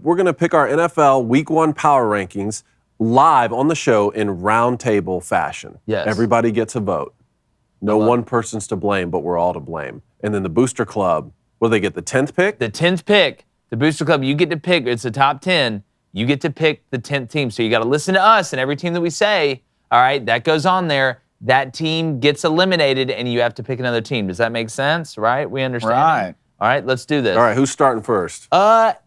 we're gonna pick our NFL Week 1 power rankings live on the show in round table fashion. Yes. Everybody gets a vote. No one person's to blame, but we're all to blame. And then the Booster Club, will they get the 10th pick? The 10th pick, the Booster Club, you get to pick. It's the top 10. You get to pick the 10th team. So you got to listen to us and every team that we say. All right, that goes on there. That team gets eliminated, and you have to pick another team. Does that make sense? Right? We understand. Right. All right, let's do this. All right, who's starting first?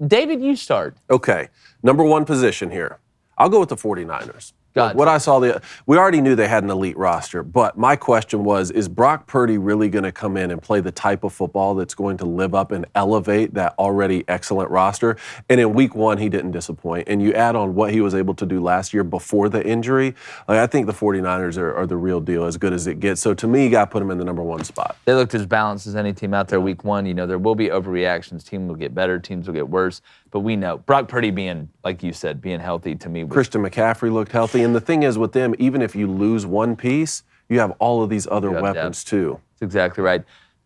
David, you start. Okay, number 1 position here. I'll go with the 49ers. Gotcha. What I saw, we already knew they had an elite roster, but my question was, is Brock Purdy really going to come in and play the type of football that's going to live up and elevate that already excellent roster? And in Week 1, he didn't disappoint. And you add on what he was able to do last year before the injury, I think the 49ers are the real deal, as good as it gets. So to me, you got to put him in the number 1 spot. They looked as balanced as any team out there Week 1. You know, there will be overreactions. Teams will get better. Teams will get worse. But we know Brock Purdy being, like you said, being healthy to me. Christian McCaffrey looked healthy. And the thing is with them, even if you lose one piece, you have all of these other weapons too. That's exactly right.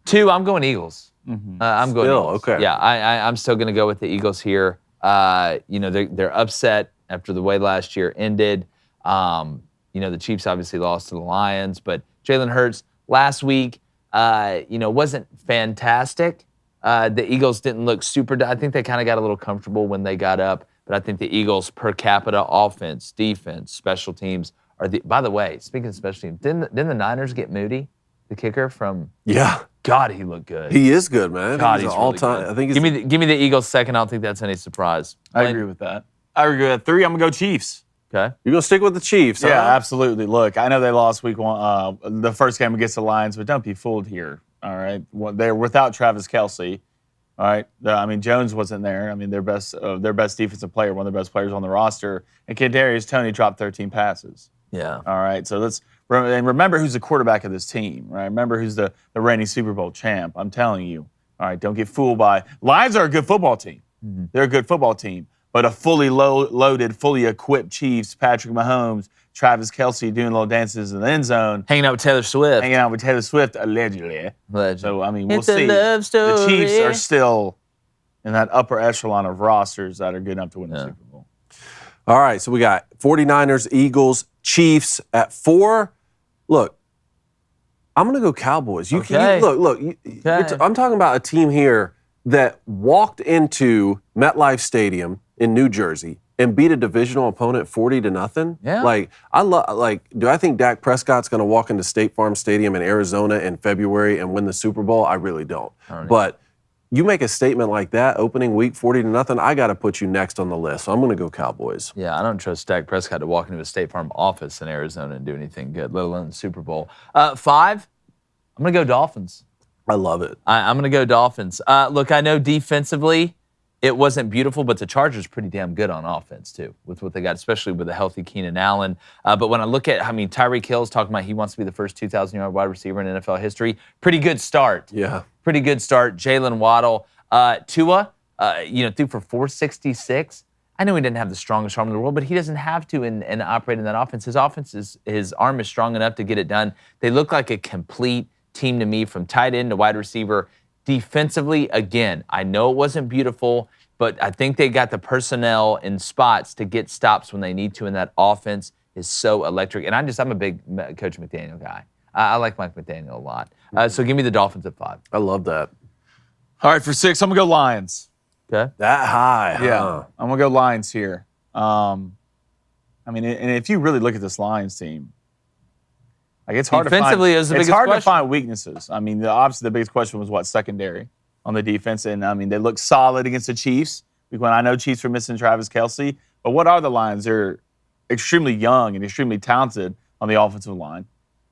2, I'm going Eagles. I'm going Eagles. Okay. Yeah, I'm still going to go with the Eagles here. You know, they're upset after the way last year ended. You know, the Chiefs obviously lost to the Lions, but Jalen Hurts last week, you know, wasn't fantastic. The Eagles didn't look super. I think they kind of got a little comfortable when they got up. But I think the Eagles' per capita offense, defense, special teams are the. By the way, speaking of special teams, didn't the Niners get Moody, the kicker from? Yeah. God, he looked good. He is good, man. God, he's really all-time. good. I think he's give me the Eagles second. I don't think that's any surprise. I agree with that. I agree with that. 3, I'm going to go Chiefs. Okay. You're gonna stick with the Chiefs, Yeah, huh? absolutely. Look, I know they lost Week 1, the first game against the Lions, but don't be fooled here. All right, they're without Travis Kelce. All right, I mean Jones wasn't there. I mean their best defensive player, one of the best players on the roster, and Kadarius Toney dropped 13 passes. Yeah. All right, so remember who's the quarterback of this team. Right, remember who's the reigning Super Bowl champ. I'm telling you. All right, don't get fooled by Lions are a good football team. Mm-hmm. They're a good football team. But a fully loaded, fully equipped Chiefs, Patrick Mahomes, Travis Kelce doing little dances in the end zone. Hanging out with Taylor Swift. Hanging out with Taylor Swift, allegedly. So, I mean, we'll see. Love story. The Chiefs are still in that upper echelon of rosters that are good enough to win the Super Bowl. All right, so we got 49ers, Eagles, Chiefs at 4. Look, I'm going to go Cowboys. I'm talking about a team here that walked into MetLife Stadium in New Jersey and beat a divisional opponent 40-0. Yeah. Do I think Dak Prescott's going to walk into State Farm Stadium in Arizona in February and win the Super Bowl? I really don't. But you make a statement like that, opening week 40-0, I got to put you next on the list. So I'm going to go Cowboys. Yeah, I don't trust Dak Prescott to walk into a State Farm office in Arizona and do anything good, let alone the Super Bowl. 5, I'm going to go Dolphins. I love it. I'm going to go Dolphins. Look, I know defensively it wasn't beautiful, but the Chargers pretty damn good on offense, too, with what they got, especially with a healthy Keenan Allen. But when I look at, Tyreek Hill's talking about he wants to be the first 2,000-yard wide receiver in NFL history. Pretty good start. Yeah. Pretty good start. Jalen Waddle. Tua, threw for 466. I know he didn't have the strongest arm in the world, but he doesn't have to and operate in that offense. His arm is strong enough to get it done. They look like a complete team to me, from tight end to wide receiver. Defensively, again, I know it wasn't beautiful, but I think they got the personnel in spots to get stops when they need to, and that offense is so electric. And I'm a big Coach McDaniel guy. I like Mike McDaniel a lot. So give me the Dolphins at 5. I love that. All right, for 6, I'm going to go Lions. Okay. That high, huh? Yeah, I'm going to go Lions here. And if you really look at this Lions team, it's hard defensively, to find weaknesses. I mean, obviously the biggest question was secondary on the defense, and they looked solid against the Chiefs. When I know Chiefs were missing Travis Kelce, but what are the Lions? They're extremely young and extremely talented on the offensive line.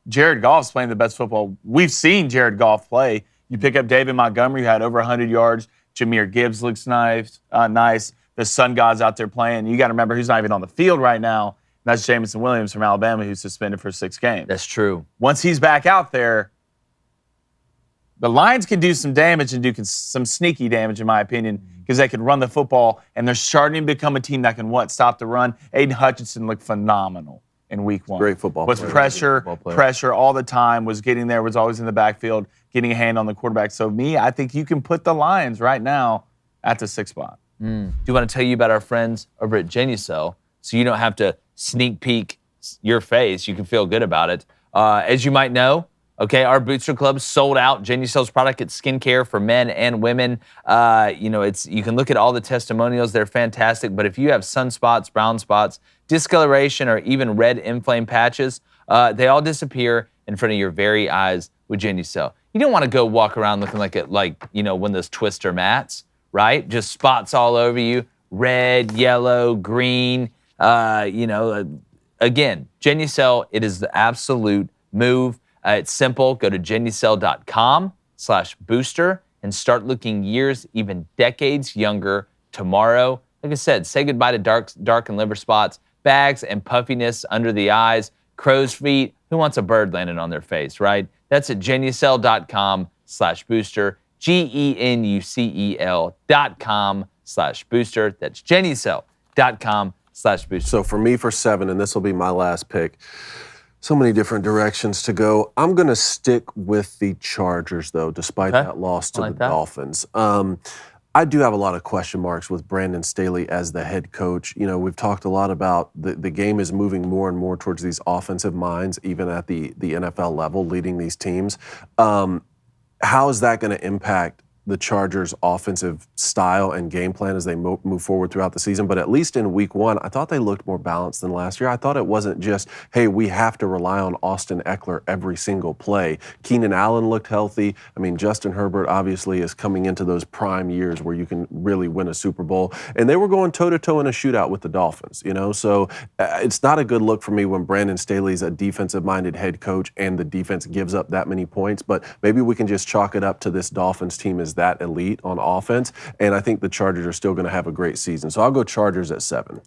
Jared Goff's playing the best football we've seen Jared Goff play. You pick up David Montgomery, who had over 100 yards. Jahmyr Gibbs looks nice. The Sun God's out there playing. You got to remember who's not even on the field right now. And that's Jameson Williams from Alabama, who's suspended for 6 games. That's true. Once he's back out there, the Lions can do some damage and do some sneaky damage, in my opinion, because they can run the football, and they're starting to become a team that can stop the run. Aiden Hutchinson looked phenomenal in week 1. Great football player. Pressure all the time, was getting there, was always in the backfield, getting a hand on the quarterback. So I think you can put the Lions right now at the 6th spot. Do you want to tell you about our friends over at Genucel so you don't have to sneak peek your face? You can feel good about it. As you might know, okay, our Booster Club sold out Genucel's product. It's skincare for men and women. You can look at all the testimonials. They're fantastic. But if you have sunspots, brown spots, discoloration, or even red inflamed patches, they all disappear in front of your very eyes with Genucel. You don't want to go walk around looking like one of those Twister mats, right? Just spots all over you, red, yellow, green. Again, Genucel, it is the absolute move. It's simple. Go to Genucel.com/booster and start looking years, even decades younger tomorrow. Like I said, say goodbye to dark and liver spots, bags and puffiness under the eyes, crow's feet. Who wants a bird landing on their face, right? That's at Genucel.com/booster. GENUCEL.com/booster. That's Genucel.com/booster. So for me, for 7, and this will be my last pick, so many different directions to go. I'm going to stick with the Chargers, though, despite that loss to the Dolphins. I do have a lot of question marks with Brandon Staley as the head coach. You know, we've talked a lot about the game is moving more and more towards these offensive minds, even at the NFL level, leading these teams. How is that going to impact the Chargers' offensive style and game plan as they move forward throughout the season? But at least in week 1, I thought they looked more balanced than last year. I thought it wasn't just, hey, we have to rely on Austin Eckler every single play. Keenan Allen looked healthy. I mean, Justin Herbert obviously is coming into those prime years where you can really win a Super Bowl. And they were going toe-to-toe in a shootout with the Dolphins, you know? So it's not a good look for me when Brandon Staley's a defensive-minded head coach and the defense gives up that many points. But maybe we can just chalk it up to this Dolphins team as that elite on offense, and I think the Chargers are still going to have a great season. So I'll go Chargers at 7.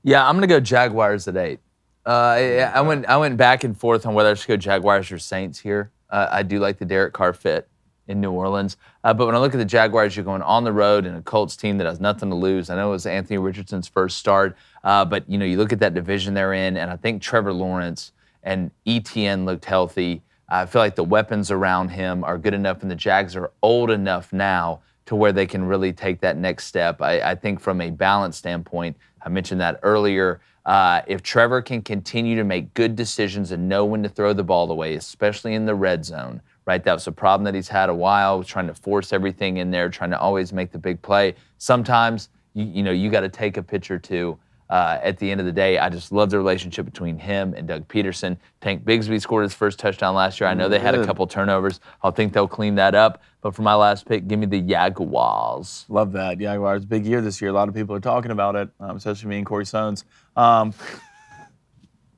Yeah, I'm going to go Jaguars at 8. I went back and forth on whether I should go Jaguars or Saints here. I do like the Derek Carr fit in New Orleans. But when I look at the Jaguars, you're going on the road in a Colts team that has nothing to lose. I know it was Anthony Richardson's first start, but you look at that division they're in, and I think Trevor Lawrence and ETN looked healthy. I feel like the weapons around him are good enough, and the Jags are old enough now to where they can really take that next step. I think from a balance standpoint, I mentioned that earlier, if Trevor can continue to make good decisions and know when to throw the ball away, especially in the red zone, right? That was a problem that he's had a while, trying to force everything in there, trying to always make the big play. Sometimes, you got to take a pitch or two. At the end of the day, I just love the relationship between him and Doug Peterson. Tank Bigsby scored his first touchdown last year. I know they had a couple turnovers. I think they'll clean that up. But for my last pick, give me the Jaguars. Love that. Jaguars, big year this year. A lot of people are talking about it, especially me and Corey Sones.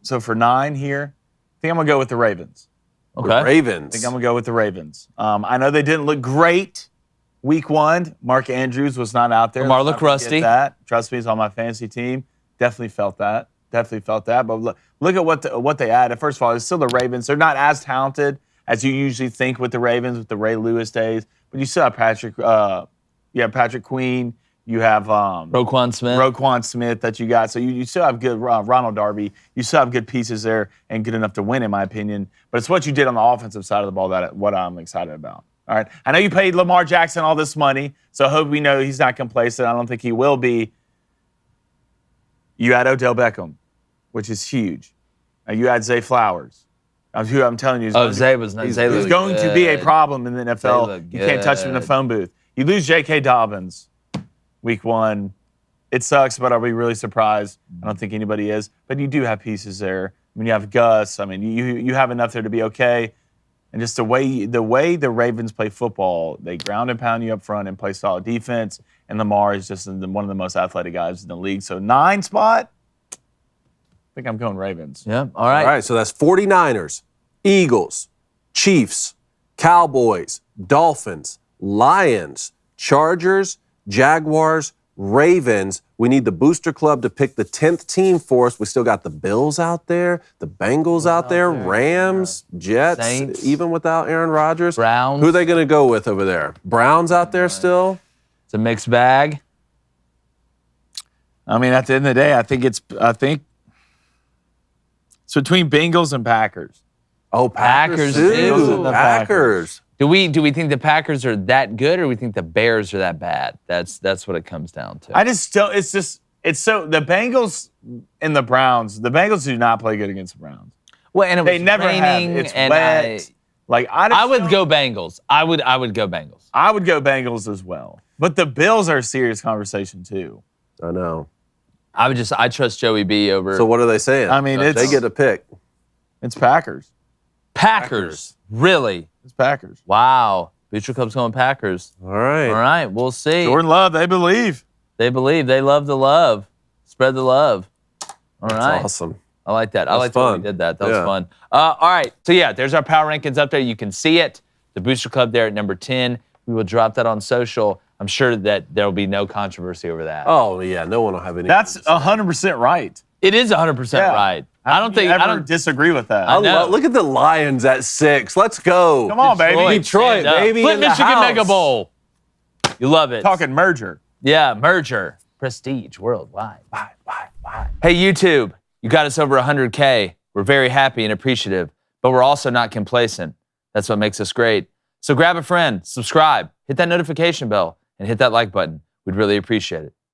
So for 9 here, I think I'm going to go with the Ravens. Okay. The Ravens. I think I'm going to go with the Ravens. I know they didn't look great week 1. Mark Andrews was not out there. Lamar looked rusty. Trust me, he's on my fantasy team. Definitely felt that. But look at what they added. First of all, it's still the Ravens. They're not as talented as you usually think with the Ravens, with the Ray Lewis days. But you still have Patrick Queen. You have Roquan Smith that you got. So you still have good Ronald Darby. You still have good pieces there and good enough to win, in my opinion. But it's what you did on the offensive side of the ball what I'm excited about. All right. I know you paid Lamar Jackson all this money, so I hope we know he's not complacent. I don't think he will be. You had Odell Beckham, which is huge. You had Zay Flowers. Who I'm telling you is he's going to be a problem in the NFL. You can't touch him in the phone booth. You lose J.K. Dobbins week 1. It sucks, but I'll be really surprised. I don't think anybody is. But you do have pieces there. I mean, you have Gus. I mean, you have enough there to be okay. And just the way the Ravens play football, they ground and pound you up front and play solid defense. And Lamar is just one of the most athletic guys in the league. So 9 spot, I think I'm going Ravens. Yeah, all right. All right, so that's 49ers, Eagles, Chiefs, Cowboys, Dolphins, Lions, Chargers, Jaguars, Ravens. We need the Booster Club to pick the 10th team for us. We still got the Bills out there, the Bengals out there, Rams, Jets, Saints. Even without Aaron Rodgers. Browns. Who are they going to go with over there? Browns out there still? It's a mixed bag. I mean, at the end of the day, I think it's between Bengals and Packers. Oh, Packers Packers, too. too. Packers. Do we think the Packers are that good, or we think the Bears are that bad? That's what it comes down to. I just don't. It's so the Bengals and the Browns. The Bengals do not play good against the Browns. Well, and it was They never have. raining, It's and wet. I would go Bengals. I would go Bengals. I would go Bengals as well. But the Bills are a serious conversation too. I know. I trust Joey B over So what are they saying? I mean, they get a pick. It's Packers. Packers. Really? It's Packers. Wow. Butcher Club's going Packers. All right. All right, we'll see. Jordan Love, they believe. They believe. They love the love. Spread the love. All right. That's awesome. I like that. I That's like that we fun. did that. That was Yeah. fun. All right. So, yeah, there's our power rankings up there. You can see it. The Booster Club there at number 10. We will drop that on social. I'm sure that there will be no controversy over that. Oh yeah, no one will have any. That's 100% right. It is 100% Yeah. right. How I don't can you think. I ever don't. disagree with that. I know. Look at the Lions at 6. Let's go. Come on, baby. Detroit, stand up. baby, Flint, in the Michigan house. Mega Bowl. You love it. Talking merger. Yeah, merger. Prestige worldwide. Bye. Hey, YouTube, you got us over 100K. We're very happy and appreciative, but we're also not complacent. That's what makes us great. So grab a friend, subscribe, hit that notification bell, and hit that like button. We'd really appreciate it.